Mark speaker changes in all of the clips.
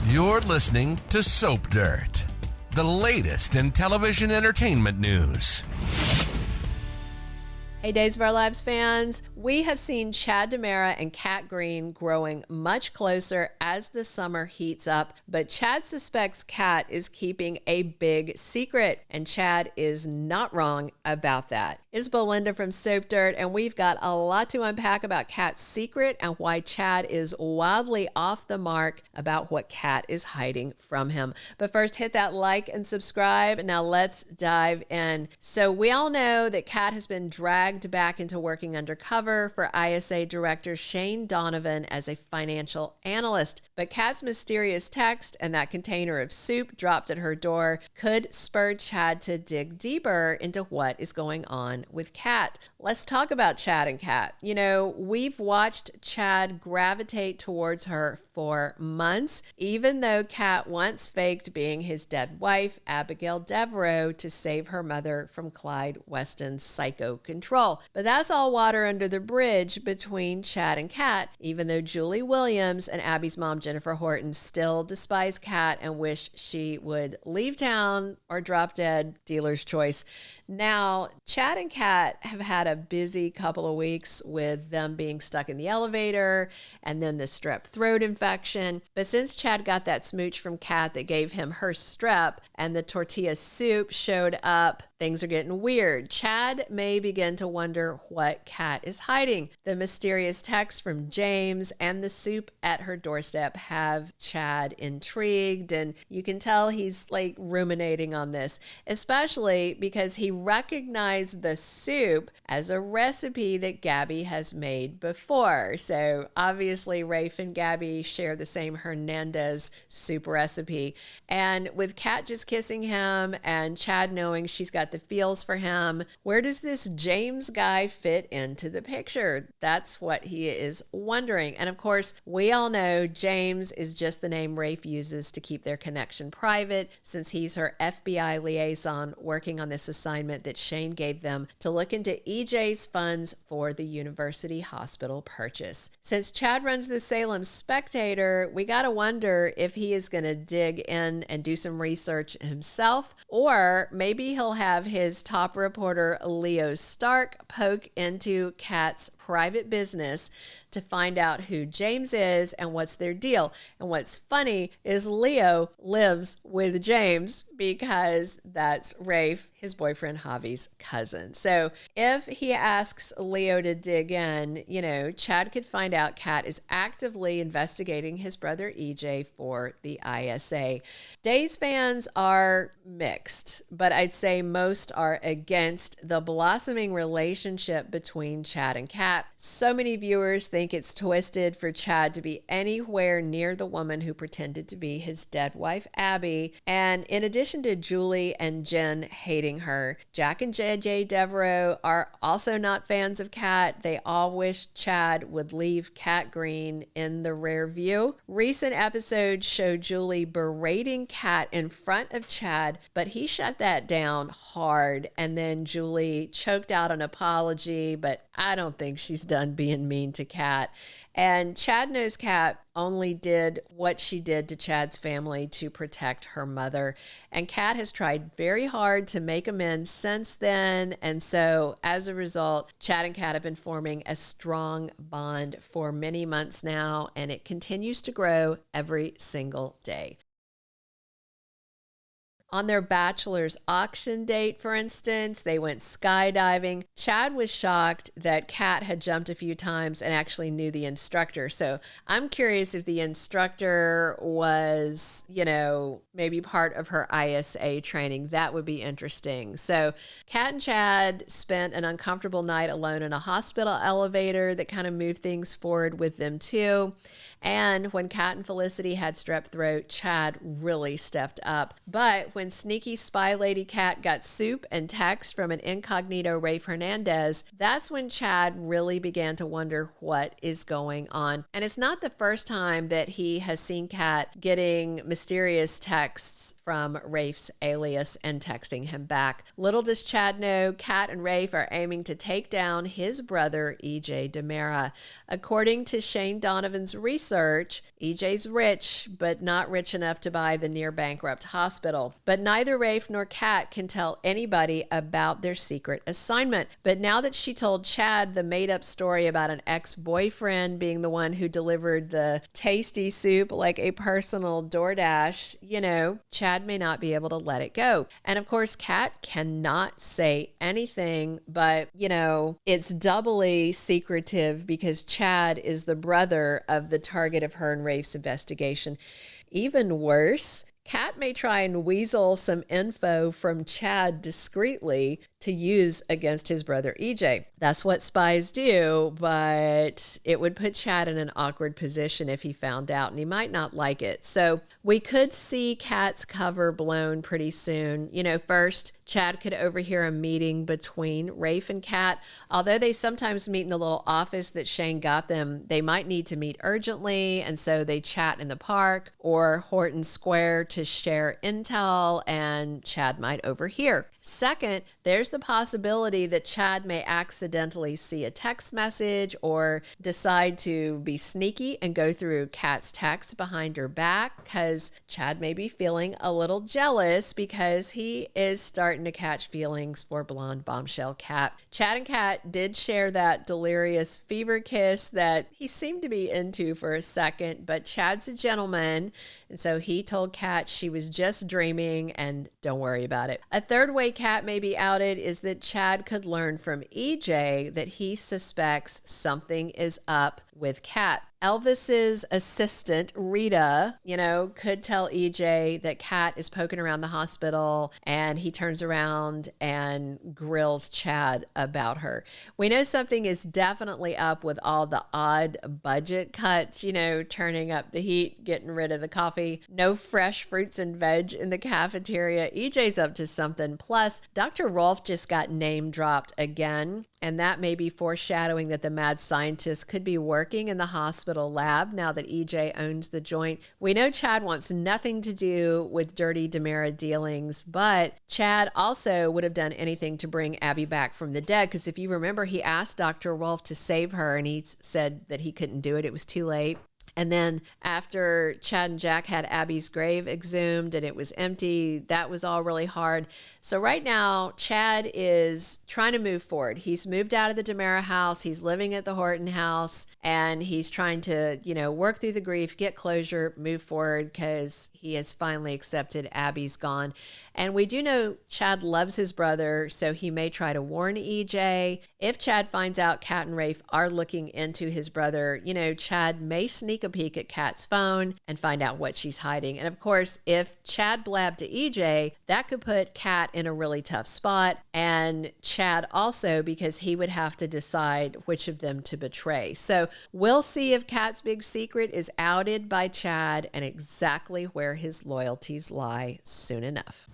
Speaker 1: You're listening to Soap Dirt, the latest in television entertainment news.
Speaker 2: Hey, Days of Our Lives fans, we have seen Chad DiMera and Cat Greene growing much closer as the summer heats up, but Chad suspects Cat is keeping a big secret, and Chad is not wrong about that. It's Belinda from Soap Dirt, and we've got a lot to unpack about Cat's secret and why Chad is wildly off the mark about what Cat is hiding from him. But first, hit that like and subscribe. Now let's dive in. So we all know that Cat has been dragged back into working undercover for ISA director Shane Donovan as a financial analyst. But Kat's mysterious text and that container of soup dropped at her door could spur Chad to dig deeper into what is going on with Cat. Let's talk about Chad and Cat. You know, we've watched Chad gravitate towards her for months, even though Cat once faked being his dead wife, Abigail Deveraux, to save her mother from Clyde Weston's psycho control. But that's all water under the bridge between Chad and Cat, even though Julie Williams and Abby's mom, Jennifer Horton, still despise Cat and wish she would leave town or drop dead, dealer's choice. Now, Chad and Cat have had a busy couple of weeks with them being stuck in the elevator and then the strep throat infection. But since Chad got that smooch from Cat that gave him her strep and the tortilla soup showed up, things are getting weird. Chad may begin to wonder what Cat is hiding. The mysterious text from James and the soup at her doorstep have Chad intrigued, and you can tell he's like ruminating on this, especially because he recognized the soup as a recipe that Gabby has made before. So obviously Rafe and Gabby share the same Hernandez soup recipe. And with Cat just kissing him and Chad knowing she's got the feels for him, where does this James guy fit into the picture? That's what he is wondering. And of course, we all know James is just the name Rafe uses to keep their connection private, since he's her FBI liaison working on this assignment that Shane gave them to look into EJ's funds for the university hospital purchase. Since Chad runs the Salem Spectator, we gotta wonder if he is gonna dig in and do some research himself, or maybe he'll have his top reporter Leo Stark poke into Cat's private business to find out who James is and what's their deal. And what's funny is Leo lives with James because that's Rafe, his boyfriend Javi's cousin. So if he asks Leo to dig in, you know, Chad could find out Cat is actively investigating his brother EJ for the ISA. Days fans are mixed, but I'd say most are against the blossoming relationship between Chad and Cat. So many viewers think it's twisted for Chad to be anywhere near the woman who pretended to be his dead wife, Abby. And in addition to Julie and Jen hating her, Jack and JJ Deveraux are also not fans of Cat. They all wish Chad would leave Cat Greene in the rear view. Recent episodes show Julie berating Cat in front of Chad, but he shut that down hard. And then Julie choked out an apology, but I don't think she's done being mean to Cat. And Chad knows Cat only did what she did to Chad's family to protect her mother. And Cat has tried very hard to make amends since then. And so as a result, Chad and Cat have been forming a strong bond for many months now, and it continues to grow every single day. On their bachelor's auction date, for instance, they went skydiving. Chad was shocked that Cat had jumped a few times and actually knew the instructor. So I'm curious if the instructor was, you know, maybe part of her ISA training. That would be interesting. So Cat and Chad spent an uncomfortable night alone in a hospital elevator that kind of moved things forward with them too. And when Cat and Felicity had strep throat, Chad really stepped up. But when sneaky spy lady Cat got soup and text from an incognito Rafe Hernandez, that's when Chad really began to wonder what is going on. And it's not the first time that he has seen Cat getting mysterious texts from Rafe's alias and texting him back. Little does Chad know, Cat and Rafe are aiming to take down his brother, EJ DiMera. According to Shane Donovan's research, research, EJ's rich, but not rich enough to buy the near bankrupt hospital. But neither Raph nor Cat can tell anybody about their secret assignment. But now that she told Chad the made-up story about an ex-boyfriend being the one who delivered the tasty soup like a personal DoorDash, Chad may not be able to let it go. And of course, Cat cannot say anything, but, it's doubly secretive because Chad is the brother of the target of her and Rafe's investigation. Even worse, Cat may try and weasel some info from Chad discreetly to use against his brother EJ. That's what spies do, but it would put Chad in an awkward position if he found out, and he might not like it. So we could see Cat's cover blown pretty soon. First, Chad could overhear a meeting between Raph and Cat. Although they sometimes meet in the little office that Shane got them, they might need to meet urgently, and so they chat in the park or Horton Square to share intel, and Chad might overhear. Second, there's the possibility that Chad may accidentally see a text message or decide to be sneaky and go through Cat's text behind her back, because Chad may be feeling a little jealous because he is starting to catch feelings for blonde bombshell Cat. Chad and Cat did share that delirious fever kiss that he seemed to be into for a second, but Chad's a gentleman, and so he told Cat she was just dreaming and don't worry about it. A third way Cat may be outed is that Chad could learn from EJ that he suspects something is up with Cat. Elvis's assistant, Rita, could tell EJ that Cat is poking around the hospital, and he turns around and grills Chad about her. We know something is definitely up with all the odd budget cuts, turning up the heat, getting rid of the coffee, no fresh fruits and veg in the cafeteria. EJ's up to something. Plus, Dr. Rolfe just got name dropped again, and that may be foreshadowing that the mad scientist could be working in the hospital lab now that EJ owns the joint. We know Chad wants nothing to do with dirty DiMera dealings, but Chad also would have done anything to bring Abby back from the dead, because if you remember, he asked Dr. Rolfe to save her, and he said that he couldn't do it. It was too late. And then after Chad and Jack had Abby's grave exhumed and it was empty, that was all really hard. So right now, Chad is trying to move forward. He's moved out of the DiMera house. He's living at the Horton house, and he's trying to, work through the grief, get closure, move forward, because he has finally accepted Abby's gone. And we do know Chad loves his brother, so he may try to warn EJ. If Chad finds out Cat and Raph are looking into his brother, Chad may sneak a peek at Cat's phone and find out what she's hiding. And of course, if Chad blabbed to EJ, that could put Cat in a really tough spot, and Chad also, because he would have to decide which of them to betray. So we'll see if Cat's big secret is outed by Chad and exactly where his loyalties lie soon enough.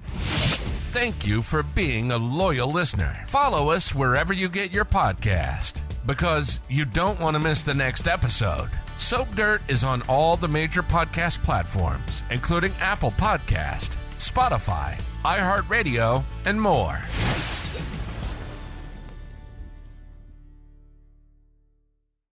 Speaker 1: Thank you for being a loyal listener. Follow us wherever you get your podcast, because you don't want to miss the next episode. Soap Dirt is on all the major podcast platforms, including Apple Podcast, Spotify, iHeartRadio, and more.